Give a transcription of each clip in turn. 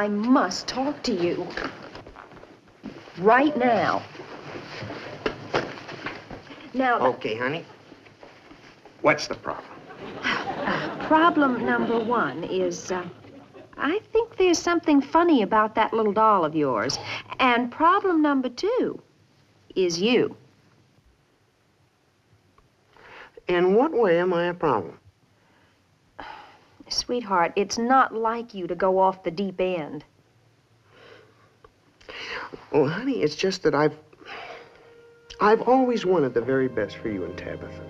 I must talk to you. Right now. Now... Okay, honey. What's the problem? Problem number one is, I think there's something funny about that little doll of yours. And problem number two is you. In what way am I a problem? Sweetheart, it's not like you to go off the deep end. Oh, honey, it's just that I've always wanted the very best for you and Tabitha.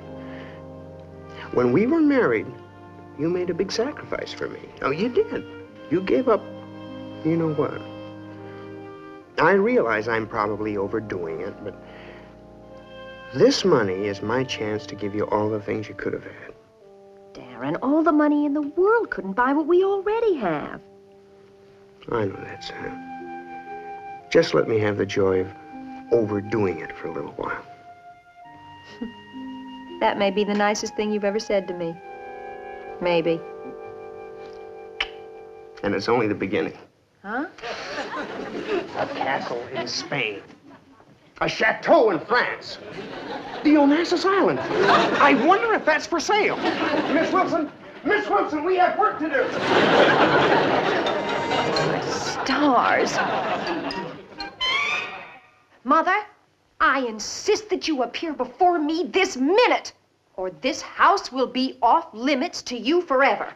When we were married, you made a big sacrifice for me. Oh, you did. You gave up, you know what? I realize I'm probably overdoing it, but this money is my chance to give you all the things you could have had. Darrin, all the money in the world couldn't buy what we already have. I know that, Sam. Just let me have the joy of overdoing it for a little while. That may be the nicest thing you've ever said to me. Maybe. And it's only the beginning. Huh? A castle in Spain. A chateau in France. The Onassis Island. I wonder if that's for sale. Miss Wilson, we have work to do. Stars. Mother, I insist that you appear before me this minute, or this house will be off limits to you forever.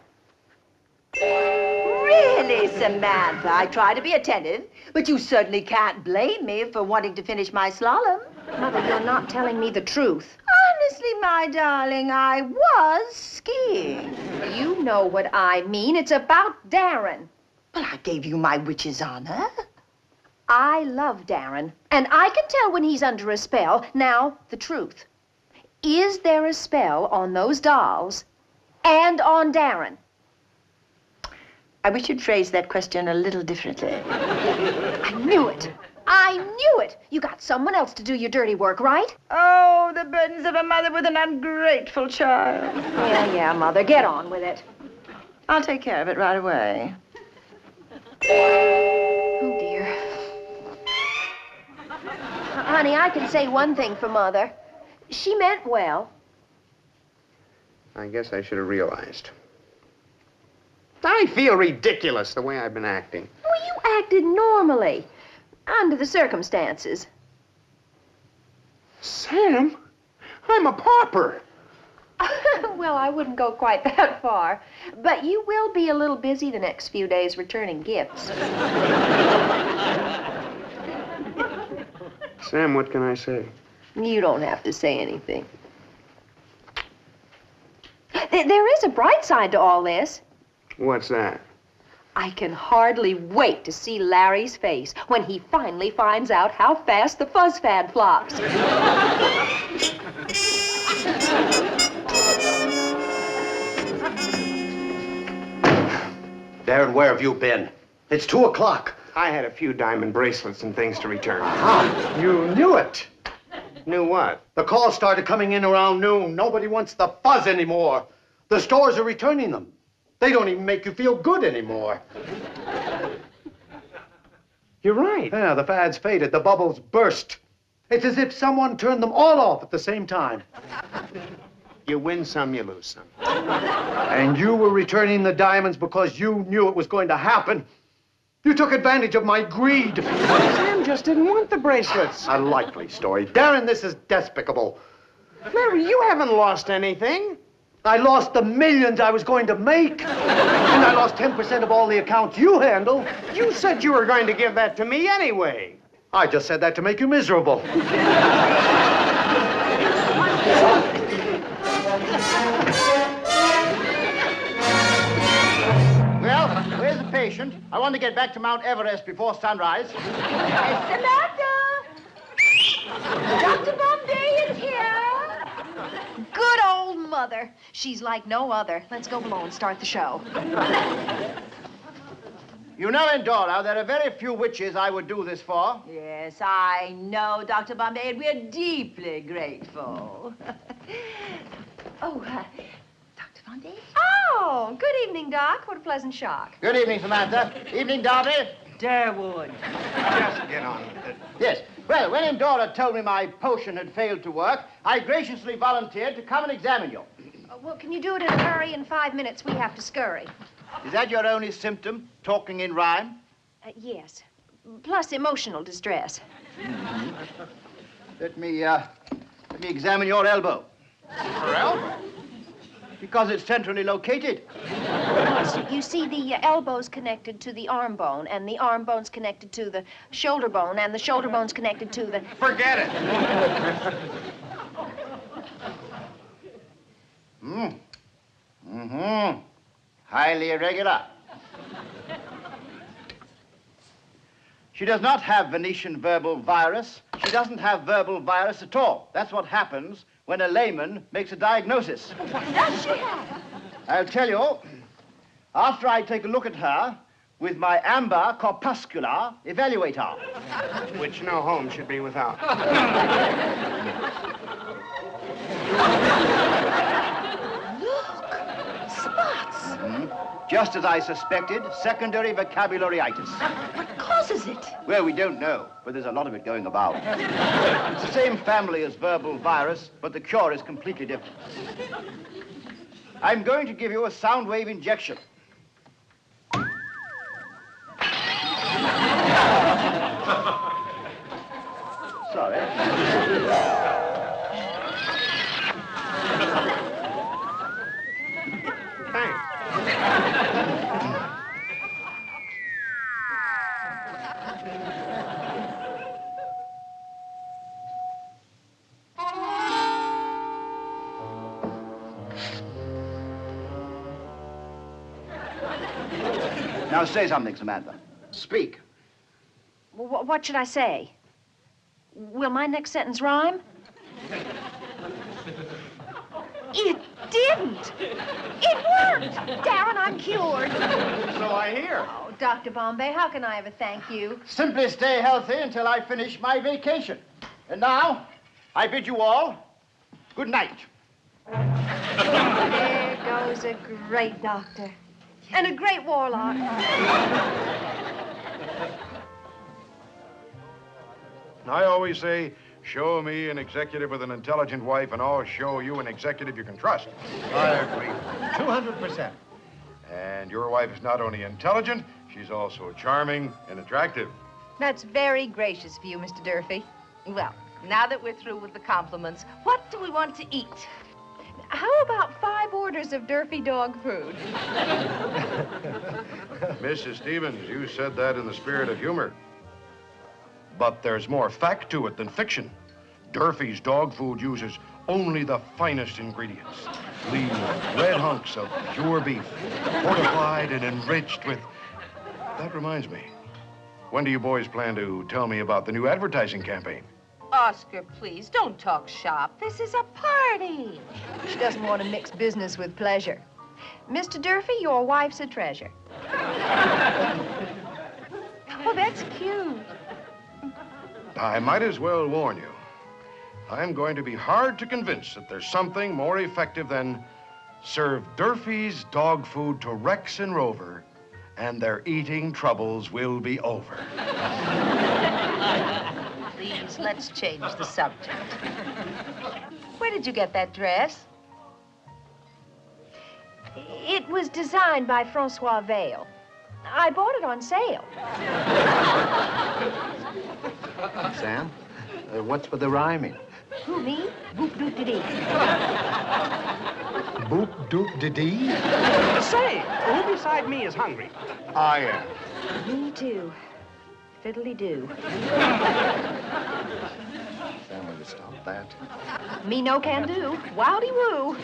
Really, Samantha, I try to be attentive, but you certainly can't blame me for wanting to finish my slalom. Mother, you're not telling me the truth. Honestly, my darling, I was skiing. You know what I mean. It's about Darrin. But I gave you my witch's honor. I love Darrin, and I can tell when he's under a spell. Now, the truth. Is there a spell on those dolls and on Darrin? I wish you'd phrase that question a little differently. I knew it. I knew it. You got someone else to do your dirty work, right? Oh, the burdens of a mother with an ungrateful child. Yeah, Mother. Get on with it. I'll take care of it right away. Oh, dear. Honey, I can say one thing for Mother. She meant well. I guess I should have realized. I feel ridiculous the way I've been acting. Well, you acted normally, under the circumstances. Sam, I'm a pauper. Well, I wouldn't go quite that far. But you will be a little busy the next few days returning gifts. Sam, what can I say? You don't have to say anything. There is a bright side to all this. What's that? I can hardly wait to see Larry's face when he finally finds out how fast the fuzz fad flops. Darrin, where have you been? It's 2 o'clock. I had a few diamond bracelets and things to return. Ah, you knew it. Knew what? The calls started coming in around noon. Nobody wants the fuzz anymore. The stores are returning them. They don't even make you feel good anymore. You're right. Yeah, the fad's faded. The bubbles burst. It's as if someone turned them all off at the same time. You win some, you lose some. And you were returning the diamonds because you knew it was going to happen. You took advantage of my greed. Sam just didn't want the bracelets. A likely story. Darrin, this is despicable. Larry, you haven't lost anything. I lost the millions I was going to make. And I lost 10% of all the accounts you handle. You said you were going to give that to me anyway. I just said that to make you miserable. Well, where's the patient? I want to get back to Mount Everest before sunrise. Samantha! Dr. Bombay is here. Good old Mother. She's like no other. Let's go below and start the show. You know, Endora, there are very few witches I would do this for. Yes, I know, Dr. Bombay, and we're deeply grateful. Oh, Dr. Fondy? Oh, good evening, Doc. What a pleasant shock. Good evening, Samantha. Evening, Darby. Darwood. Just get on with it. Yes. Well, when Endora told me my potion had failed to work, I graciously volunteered to come and examine you. Well, can you do it in a hurry? In 5 minutes, we have to scurry. Is that your only symptom, talking in rhyme? Yes. Plus emotional distress. Let me examine your elbow. Her elbow? Because it's centrally located. You see, the elbow's connected to the arm bone, and the arm bone's connected to the shoulder bone, and the shoulder bone's connected to the... Forget it. Highly irregular. She does not have Venetian verbal virus. She doesn't have verbal virus at all. That's what happens when a layman makes a diagnosis. What does she have? I'll tell you, after I take a look at her with my amber corpuscular evaluator. Which no home should be without. Spots. Just as I suspected, secondary vocabulary-itis. What causes it? Well, we don't know, but there's a lot of it going about. It's the same family as verbal virus, but the cure is completely different. I'm going to give you a sound wave injection. Sorry. Thanks. Now say something, Samantha. Speak. What should I say? Will my next sentence rhyme? It didn't! It worked! Darrin, I'm cured. So I hear. Oh, Dr. Bombay, how can I ever thank you? Simply stay healthy until I finish my vacation. And now, I bid you all good night. There goes a great doctor. And a great warlock. I always say, show me an executive with an intelligent wife, and I'll show you an executive you can trust. I agree. 200%. And your wife is not only intelligent, she's also charming and attractive. That's very gracious of you, Mr. Durfee. Well, now that we're through with the compliments, what do we want to eat? How about 5 orders of Durfee dog food? Mrs. Stephens, you said that in the spirit of humor. But there's more fact to it than fiction. Durfee's dog food uses only the finest ingredients. Lean, red hunks of pure beef, fortified and enriched with... That reminds me. When do you boys plan to tell me about the new advertising campaign? Oscar, please, don't talk shop. This is a party. She doesn't want to mix business with pleasure. Mr. Durfee, your wife's a treasure. Oh, that's cute. I might as well warn you. I'm going to be hard to convince that there's something more effective than serve Durfee's dog food to Rex and Rover, and their eating troubles will be over. Please, let's change the subject. Where did you get that dress? It was designed by Francois Vale. I bought it on sale. Sam, what's with the rhyming? Who, me? Boop-doop-de-dee. Boop-doop-de-dee? Say, who beside me is hungry? I am. Me too. Fiddly-doo. Sam, will you stop that? Me no can do. Wowdy-woo.